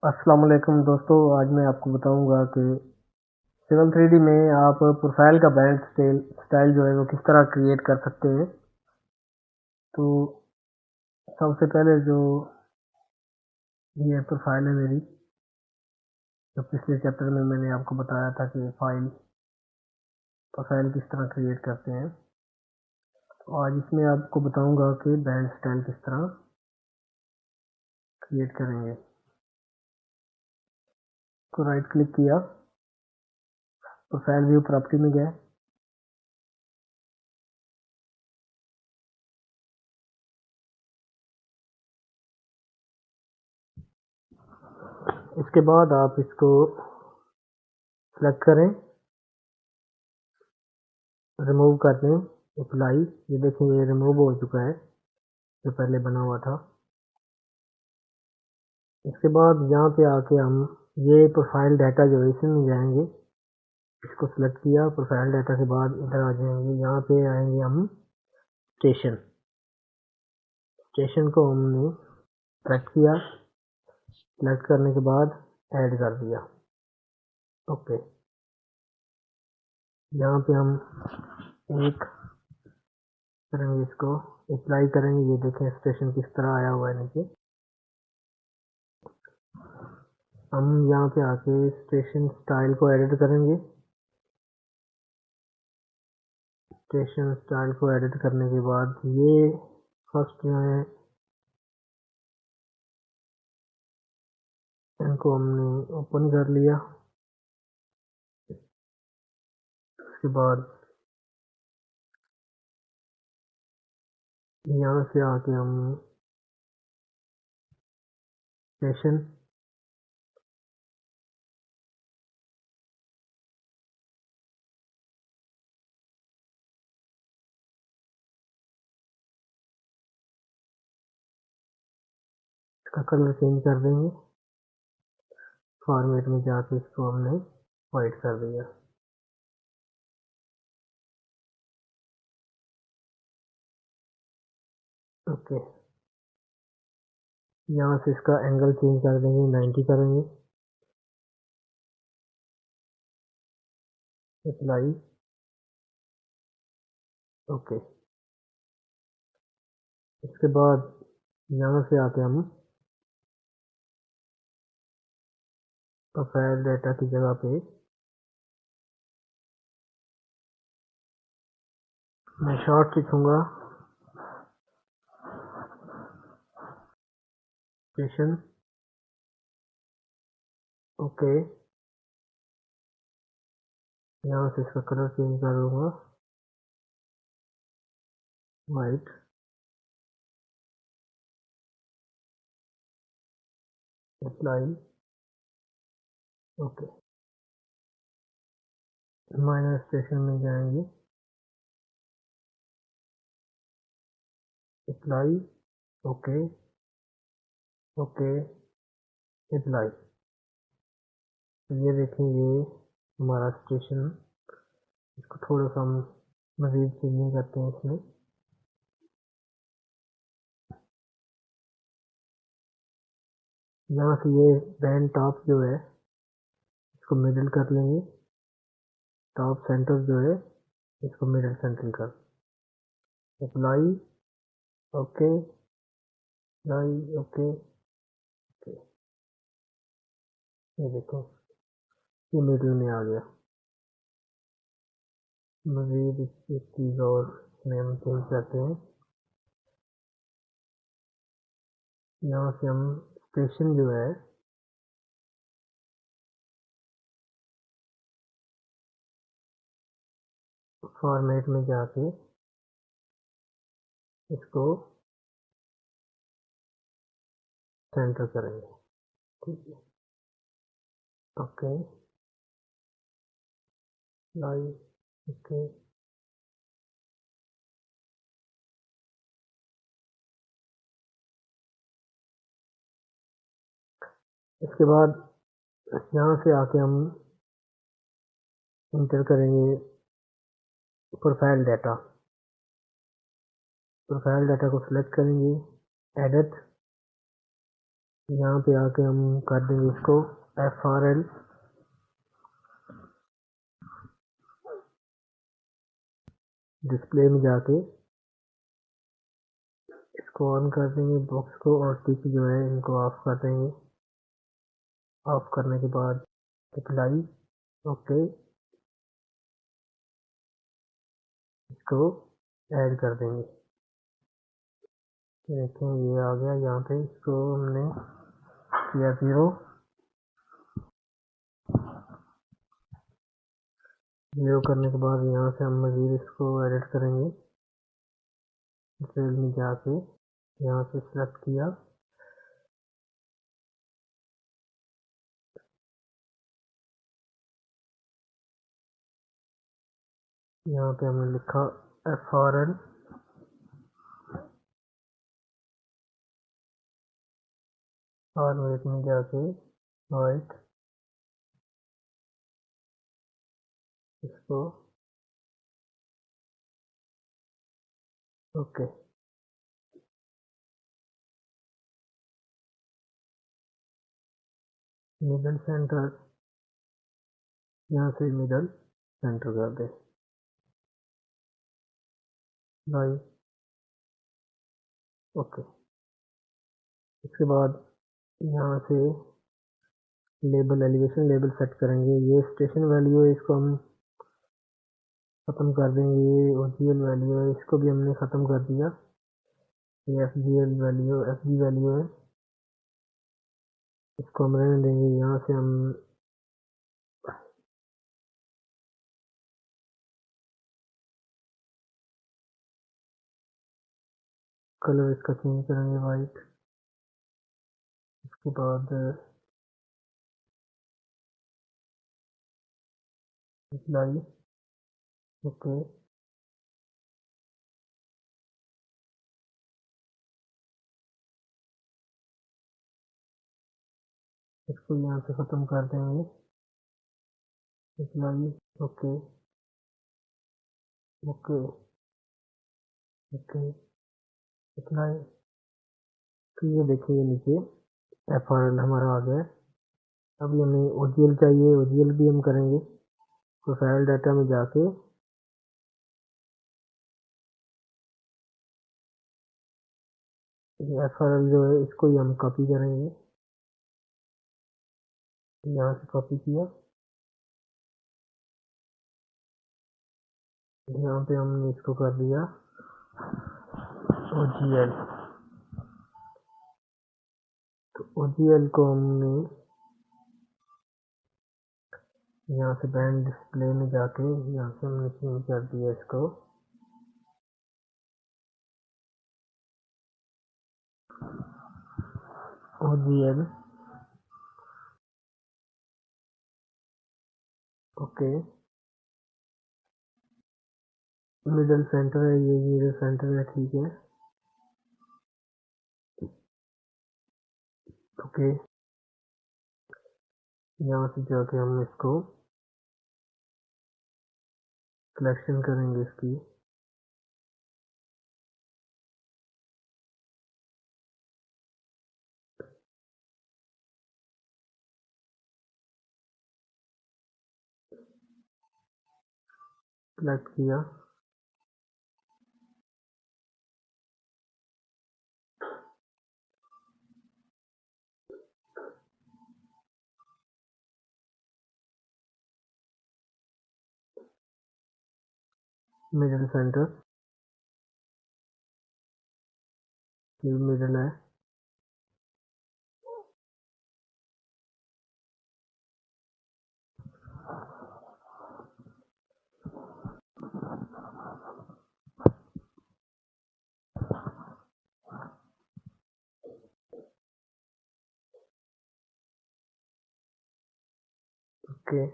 अस्सलाम वालेकुम दोस्तों, आज मैं आपको बताऊंगा कि सिविल 3D में आप प्रोफाइल का बैंड स्टाइल जो है वो किस तरह क्रिएट कर सकते हैं। तो सबसे पहले जो ये प्रोफाइल है मेरी, जो पिछले चैप्टर में मैंने आपको बताया था कि प्रोफाइल किस तरह क्रिएट करते हैं। तो आज इसमें आपको बताऊंगा कि बैंड स्टाइल किस तरह क्रिएट करेंगे। तो राइट क्लिक किया, प्रोफाइल व्यू प्रॉपर्टी में गए, इसके बाद आप इसको सेलेक्ट करें, रिमूव कर दें, अप्लाई। ये देखें, ये रिमूव हो चुका है जो पहले बना हुआ था। इसके बाद यहाँ पे आके हम ये प्रोफाइल डाटा जो है इसमें जाएंगे, इसको सिलेक्ट किया। प्रोफाइल डाटा के बाद इधर आ जाएंगे, यहाँ पे आएंगे हम स्टेशन। स्टेशन को हमने सेलेक्ट किया, सेलेक्ट करने के बाद ऐड कर दिया। ओके, यहाँ पे हम एक करेंगे, इसको अप्लाई करेंगे। ये देखें स्टेशन किस तरह आया हुआ है नीचे। हम यहाँ पे आके स्टेशन स्टाइल को एडिट करेंगे। स्टेशन स्टाइल को एडिट करने के बाद ये फर्स्ट जो है इनको हमने ओपन कर लिया। उसके बाद यहाँ से आके हम स्टेशन का कलर चेंज कर देंगे। फॉर्मेट में जाके इसको हमने वाइट कर दिया। ओके, यहाँ से इसका एंगल चेंज कर देंगे, 90 करेंगे। Apply, okay. इसके बाद यहाँ से आके हम प्रोफाइल डाटा की जगह पे मैं शॉर्ट लिखूंगा, स्टेशन। ओके, यहाँ से इसका कलर चेंज कर दूंगा, white. Apply, okay. Minor station में जाएंगे, अप्लाई, ओके, ओके, अप्लाई। तो ये देखें, ये हमारा स्टेशन। इसको थोड़ा सा हम मजीद चेंजिंग करते हैं इसमें। यहाँ से ये बैंड टॉप जो है इसको मिडिल कर लेंगे। टॉप सेंटर जो है इसको मिडिल सेंटर कर, apply, okay, apply, okay, okay. ये देखो, ये मिडिल में आ गया। मजीद एक चीज़ और इसमें हम चेंज करते हैं। यहाँ से हम स्टेशन जो है फॉर्मेट में जाके इसको सेंटर करेंगे। ठीक है, ओके, अप्लाई, ओके। इसके बाद यहाँ से आके हम इंटर करेंगे प्रोफाइल डाटा। प्रोफाइल डाटा को सिलेक्ट करेंगे, एडिट, यहाँ पे आके हम कर देंगे इसको FRL डिस्प्ले में जाके इसको ऑन कर देंगे बॉक्स को, और टिक जो है इनको ऑफ कर देंगे। ऑफ करने के बाद अप्लाई, ओके, इसको ऐड कर देंगे। देखें ये आ गया, यहाँ पे इसको हमने किया 0 करने के बाद यहाँ से हम मज़ीद इसको एडिट करेंगे। सेल में जाके यहाँ से सिलेक्ट किया, यहाँ पे हमने लिखा FRL, और वेट में जाके वाइट, इसको ओके। मिडल सेंटर, यहाँ से मिडल सेंटर कर दे भाई, ओके। इसके बाद यहाँ से लेबल, एलिवेशन लेबल सेट करेंगे। ये स्टेशन वैल्यू है, इसको हम ख़त्म कर देंगे। ये ओरिजिनल वैल्यू है, इसको भी हमने ख़त्म कर दिया। ये FGL वैल्यू, FG वैल्यू है, इसको हम रहने देंगे। यहाँ से हम कलर इसका चेंज करेंगे वाइट। उसके बाद अप्लाई, ओके। इसको यहाँ से ख़त्म कर देंगे, apply, okay, okay, okay, apply. तो ये देखिए ये नीचे FRL हमारा आ गया है। अभी हमें OGL चाहिए, OGL भी हम करेंगे। प्रोफाइल डाटा में जाके ये FRL जो है इसको ही हम कॉपी करेंगे। यहाँ से कॉपी किया, यहाँ पे हमने इसको कर दिया OGL। तो OGL को हमने यहाँ से बैंड डिस्प्ले में जाके यहाँ से हमने चेंज कर दिया इसको OGL, ओके। मिडल सेंटर है, ये मिडल सेंटर है, ठीक है, ओके। यहाँ से जाके हम इसको सिलेक्शन करेंगे इसकी, सिलेक्ट किया, मिडल सेंटर, ये मिडल है, ओके।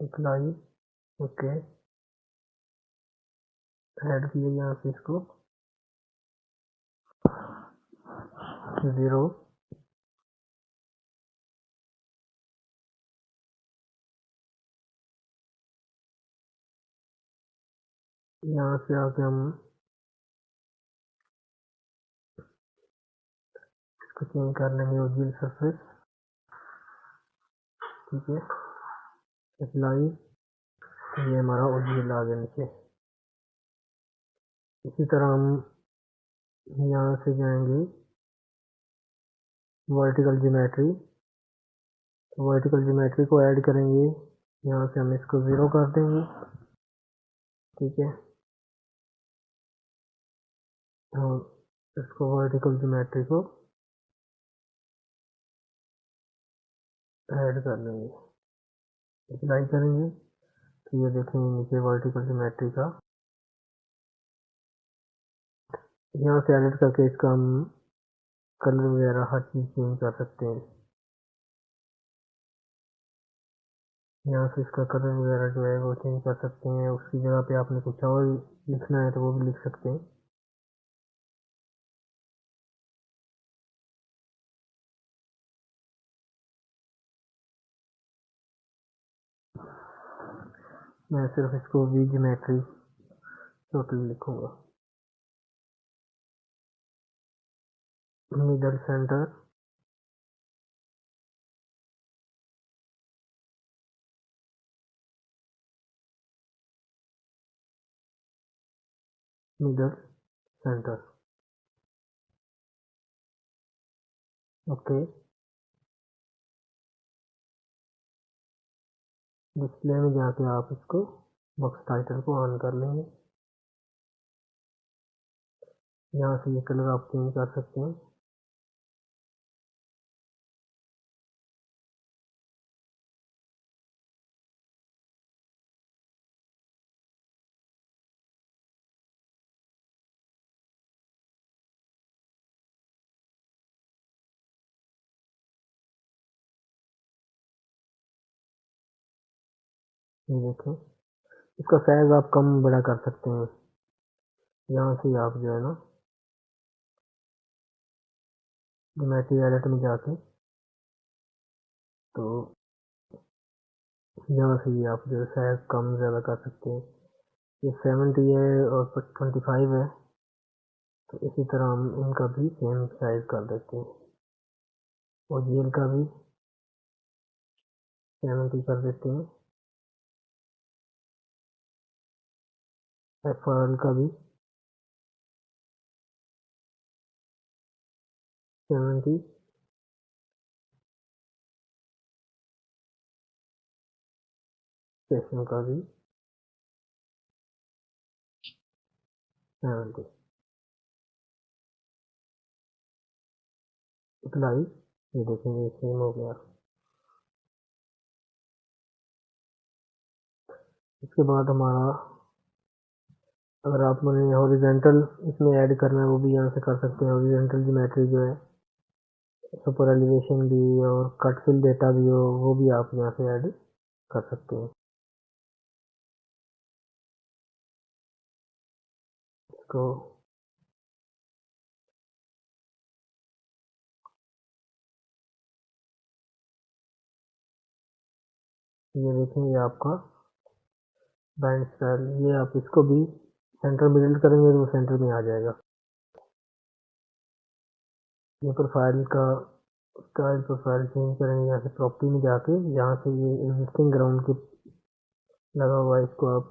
अप्लाई, ओके, ऐड किया यहाँ से इसको 0, यहाँ से आके हम इसको चेंज कर लेंगे ओरिजिनल सरफेस, ठीक है, अप्लाई। ये हमारा ओरिजिनल आ गया नीचे। इसी तरह हम यहाँ से जाएंगे वर्टिकल ज्योमेट्री, तो वर्टिकल ज्योमेट्री को ऐड करेंगे। यहाँ से हम इसको 0 कर देंगे, ठीक है। हम इसको वर्टिकल ज्योमेट्री को ऐड कर लेंगे, अप्लाई करेंगे, तो ये देखेंगे नीचे वर्टिकल ज्योमेट्री का। यहाँ से एडिट करके इसका हम कलर वगैरह हर चीज़ चेंज कर सकते हैं। यहाँ से इसका कलर वगैरह जो है वो चेंज कर सकते हैं। उसकी जगह पे आपने कुछ और लिखना है तो वो भी लिख सकते हैं। मैं सिर्फ इसको वी ज्योमेट्री टोटल लिखूंगा। Middle centre, middle centre, okay. Display में जाके आप इसको बॉक्स टाइटल को ऑन कर लेंगे। यहाँ से ये कलर आप चेंज कर सकते हैं। ये देखें, इसका साइज आप कम बड़ा कर सकते हैं। यहाँ से आप जो है ना ज्योमेट्री एडिट में जाके, तो यहाँ से ये आप जो है साइज कम ज़्यादा कर सकते हैं। ये 70 है और 25 है, तो इसी तरह हम इनका भी सेम साइज कर देते हैं। और जेल का भी 70 कर देते हैं। एफआरएल का भी 70, सेशन का भी 70। अप्लाई, ये देखेंगे सेम हो गया। इसके बाद हमारा, अगर आपने हॉरिजेंटल इसमें ऐड करना है वो भी यहाँ से कर सकते हैं। हॉरिजेंटल ज्योमेट्री जो है, सुपर एलिवेशन भी और कट फिल डेटा भी हो, वो भी आप यहाँ से ऐड कर सकते हैं। इसको ये देखेंगे आपका बैंड स्टाइल, ये आप इसको भी सेंटर में बिल्ड करेंगे तो वो सेंटर में आ जाएगा। ये प्रोफाइल का स्टाइल, प्रोफाइल चेंज करेंगे। यहाँ से प्रॉपर्टी में जाके, यहाँ से ये एग्जिस्टिंग ग्राउंड के लगा हुआ है, इसको आप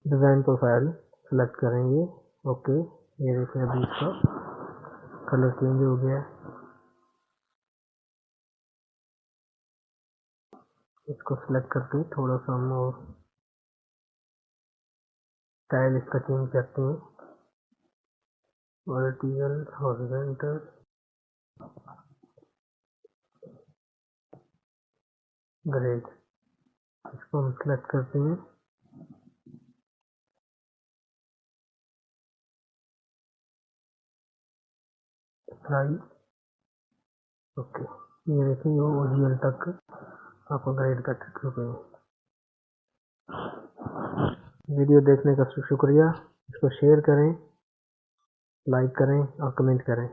डिज़ाइन प्रोफाइल सेलेक्ट करेंगे, ओके। ये देखिए अभी इसका कलर चेंज हो गया है। इसको सेलेक्ट करके थोड़ा सा हम और स्टाइल इसका चेंज करते हैं। वर्टिकल, हॉरिजॉन्टल, ग्रेड, इसको हम सेलेक्ट करते हैं। Apply, okay. ये देखिए वो ओरिजिनल तक आपको ग्रेड कर चुके हैं। वीडियो देखने का शुक्रिया। इसको शेयर करें, लाइक करें और कमेंट करें।